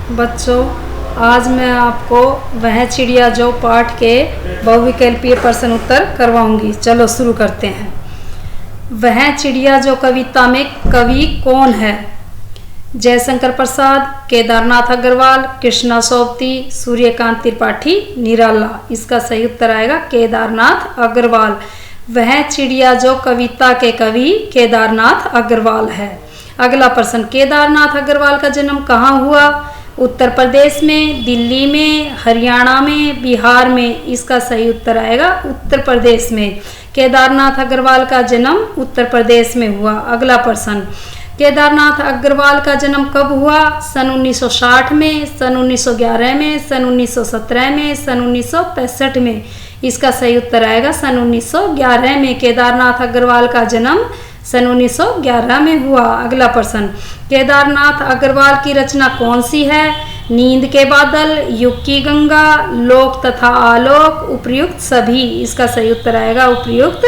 बच्चों, आज मैं आपको वह चिड़िया जो पाठ के बहुविकल्पीय प्रश्न उत्तर करवाऊंगी। चलो शुरू करते हैं। वह चिड़िया जो कविता में कवि कौन है? जयशंकर प्रसाद, केदारनाथ अग्रवाल, कृष्णा सोबती, सूर्यकांत त्रिपाठी, निराला। इसका सही उत्तर आएगा केदारनाथ अग्रवाल। वह चिड़िया जो कविता के कवि केदारनाथ अग्रवाल है। अगला प्रश्न, केदारनाथ अग्रवाल का जन्म कहाँ हुआ? उत्तर प्रदेश में, दिल्ली में, हरियाणा में, बिहार में। इसका सही उत्तर आएगा उत्तर प्रदेश में। केदारनाथ अग्रवाल का जन्म उत्तर प्रदेश में हुआ। अगला प्रश्न, केदारनाथ अग्रवाल का जन्म कब हुआ? सन 1960 में, सन 1911 में, सन 1917 में, सन 1965 में। इसका सही उत्तर आएगा सन 1911 में। केदारनाथ अग्रवाल का जन्म सन 1911 में हुआ। अगला प्रश्न, केदारनाथ अग्रवाल की रचना कौन सी है? नींद के बादल, युग की गंगा, लोक तथा आलोक, उपर्युक्त सभी। इसका सही उत्तर आएगा उपर्युक्त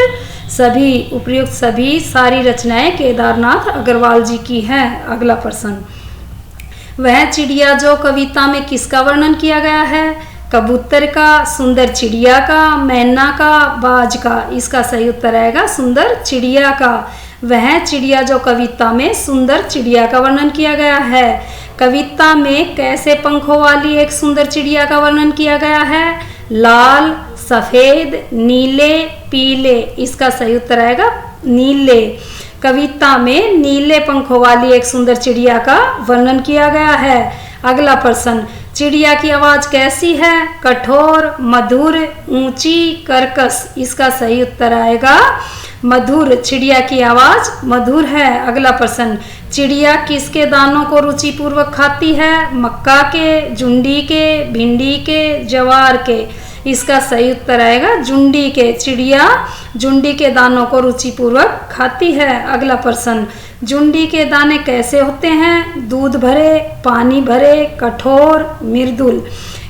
सभी। उपर्युक्त सभी सारी रचनाएं केदारनाथ अग्रवाल जी की हैं। अगला प्रश्न, वह चिड़िया जो कविता में किसका वर्णन किया गया है? कबूतर का, सुंदर चिड़िया का, मैना का, बाज का। इसका सही उत्तर आएगा सुंदर चिड़िया का। वह चिड़िया जो कविता में सुंदर चिड़िया का वर्णन किया गया है। कविता में कैसे पंखों वाली एक सुंदर चिड़िया का वर्णन किया गया है? लाल, सफेद, नीले, पीले। इसका सही उत्तर आएगा नीले। कविता में नीले पंखों वाली एक सुंदर चिड़िया का वर्णन किया गया है। अगला प्रश्न, चिड़िया की आवाज कैसी है? कठोर, मधुर, ऊंची, कर्कश। इसका सही उत्तर आएगा मधुर। चिड़िया की आवाज मधुर है। अगला प्रश्न, चिड़िया किसके दानों को रुचिपूर्वक खाती है? मक्का के, जुंडी के, भिंडी के, जवार के। इसका सही उत्तर आएगा जुंडी के। चिड़िया जुंडी के दानों को रुचिपूर्वक खाती है। अगला प्रश्न, जुंडी के दाने कैसे होते हैं? दूध भरे, पानी भरे, कठोर, मृदुल।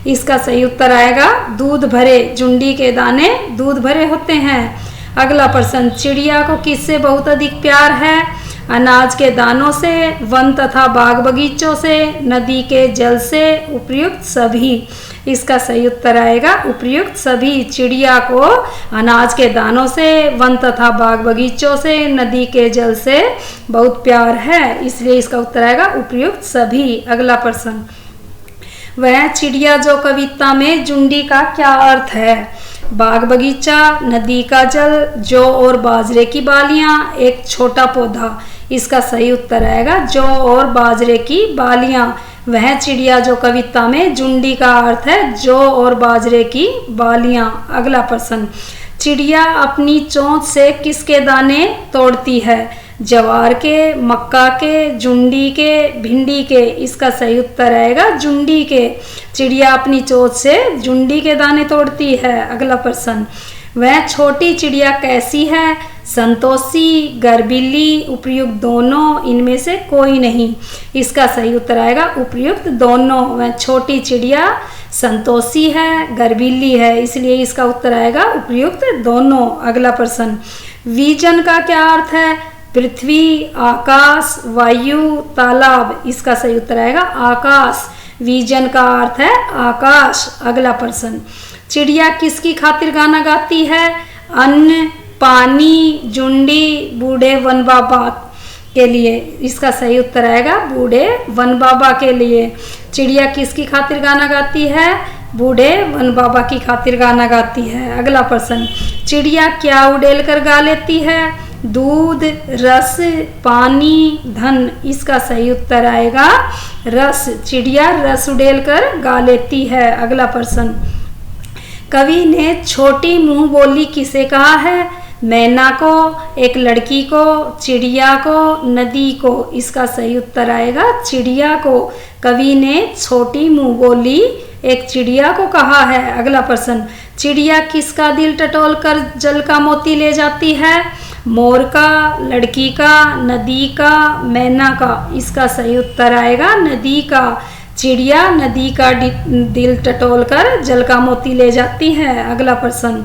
इसका सही उत्तर आएगा दूध भरे। जुंडी के दाने दूध भरे होते हैं। अगला प्रश्न, चिड़िया को किससे बहुत अधिक प्यार है? अनाज के दानों से, वन तथा बाग बगीचों से, नदी के जल से, उपर्युक्त सभी। इसका सही उत्तर आएगा उपर्युक्त सभी। चिड़िया को अनाज के दानों से, वन तथा बाग बगीचों से, नदी के जल से बहुत प्यार है, इसलिए इसका उत्तर आएगा उपर्युक्त सभी। अगला प्रश्न, वह चिड़िया जो कविता में जुंडी का क्या अर्थ है? बाग बगीचा, नदी का जल, जौ और बाजरे की बालियां, एक छोटा पौधा। इसका सही उत्तर आएगा जौ और बाजरे की बालियां। वह चिड़िया जो कविता में जुंडी का अर्थ है जौ और बाजरे की बालियां। अगला प्रश्न, चिड़िया अपनी चोंच से किसके दाने तोड़ती है? जवार के, मक्का के, जुंडी के, भिंडी के। इसका सही उत्तर आएगा जुंडी के। चिड़िया अपनी चोंच से जुंडी के दाने तोड़ती है। अगला प्रश्न, वह छोटी चिड़िया कैसी है? संतोषी, गर्वीली, उपर्युक्त दोनों, इनमें से कोई नहीं। इसका सही उत्तर आएगा उपर्युक्त दोनों। वह छोटी चिड़िया संतोषी है, गर्वीली है, इसलिए इसका उत्तर आएगा उपर्युक्त दोनों। अगला प्रश्न, विजन का क्या अर्थ है? पृथ्वी, आकाश, वायु, तालाब। इसका सही उत्तर आएगा आकाश। विजन का अर्थ है आकाश। अगला प्रश्न, चिड़िया किसकी खातिर गाना गाती है? अन्न, पानी, जुंडी, बूढ़े वन बाबा के लिए। इसका सही उत्तर आएगा बूढ़े वन बाबा के लिए। चिड़िया किसकी खातिर गाना गाती है? बूढ़े वन बाबा की खातिर गाना गाती है। अगला प्रश्न, चिड़िया क्या उड़ेल कर गा लेती है? दूध, रस, पानी, धन। इसका सही उत्तर आएगा रस। चिड़िया रस उड़ेल कर गा लेती है। अगला प्रश्न, कवि ने छोटी मुंह बोली किसे कहा है? मैना को, एक लड़की को, चिड़िया को, नदी को। इसका सही उत्तर आएगा चिड़िया को। कवि ने छोटी मुंह बोली एक चिड़िया को कहा है। अगला प्रश्न, चिड़िया किसका दिल टटोल कर जल का मोती ले जाती है? मोर का, लड़की का, नदी का, मैना का। इसका सही उत्तर आएगा नदी का। चिड़िया नदी का दिल टटोल कर जल का मोती ले जाती है। अगला प्रश्न,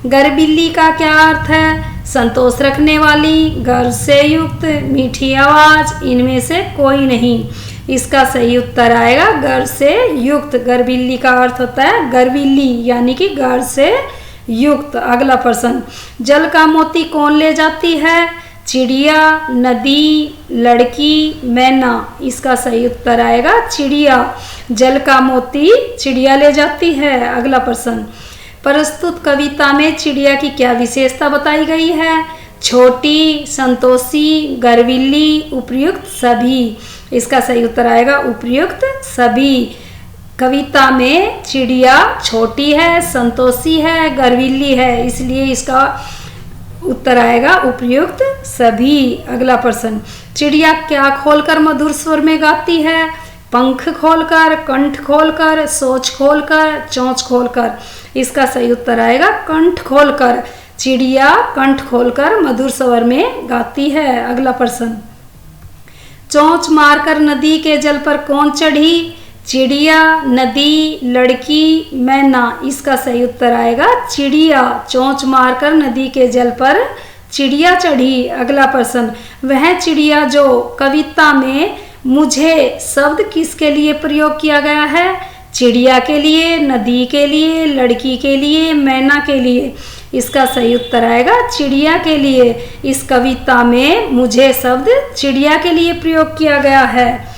गर्वीली का क्या अर्थ है? संतोष रखने वाली, गर्व से युक्त, मीठी आवाज, इनमें से कोई नहीं। इसका सही उत्तर आएगा गर से युक्त। गर्भिल्ली का अर्थ होता है गर्विल्ली, यानी कि गर से युक्त। अगला प्रश्न, जल का मोती कौन ले जाती है? चिड़िया, नदी, लड़की, मैना। इसका सही उत्तर आएगा चिड़िया। जल का मोती चिड़िया ले जाती है। अगला प्रश्न, प्रस्तुत कविता में चिड़िया की क्या विशेषता बताई गई है? छोटी, संतोषी, गर्विल्ली, उपयुक्त, सभी। इसका सही उत्तर आएगा उपयुक्त सभी। कविता में चिड़िया छोटी है, संतोषी है, गर्विल्ली है, इसलिए इसका उत्तर आएगा उपयुक्त सभी। अगला प्रश्न, चिड़िया क्या खोलकर मधुर स्वर में गाती है? पंख खोलकर, कंठ खोलकर, सोच खोलकर, चोंच खोलकर। इसका सही उत्तर आएगा कंठ खोलकर। चिड़िया कंठ खोलकर मधुर स्वर में गाती है। अगला प्रश्न, चोंच मारकर नदी के जल पर कौन चढ़ी? चिड़िया, नदी, लड़की, मैना। इसका सही उत्तर आएगा चिड़िया। चोंच मारकर नदी के जल पर चिड़िया चढ़ी। अगला प्रश्न, वह चिड़िया जो कविता में मुझे शब्द किसके लिए प्रयोग किया गया है? चिड़िया के लिए, नदी के लिए, लड़की के लिए, मैना के लिए। इसका सही उत्तर आएगा चिड़िया के लिए। इस कविता में मुझे शब्द चिड़िया के लिए प्रयोग किया गया है।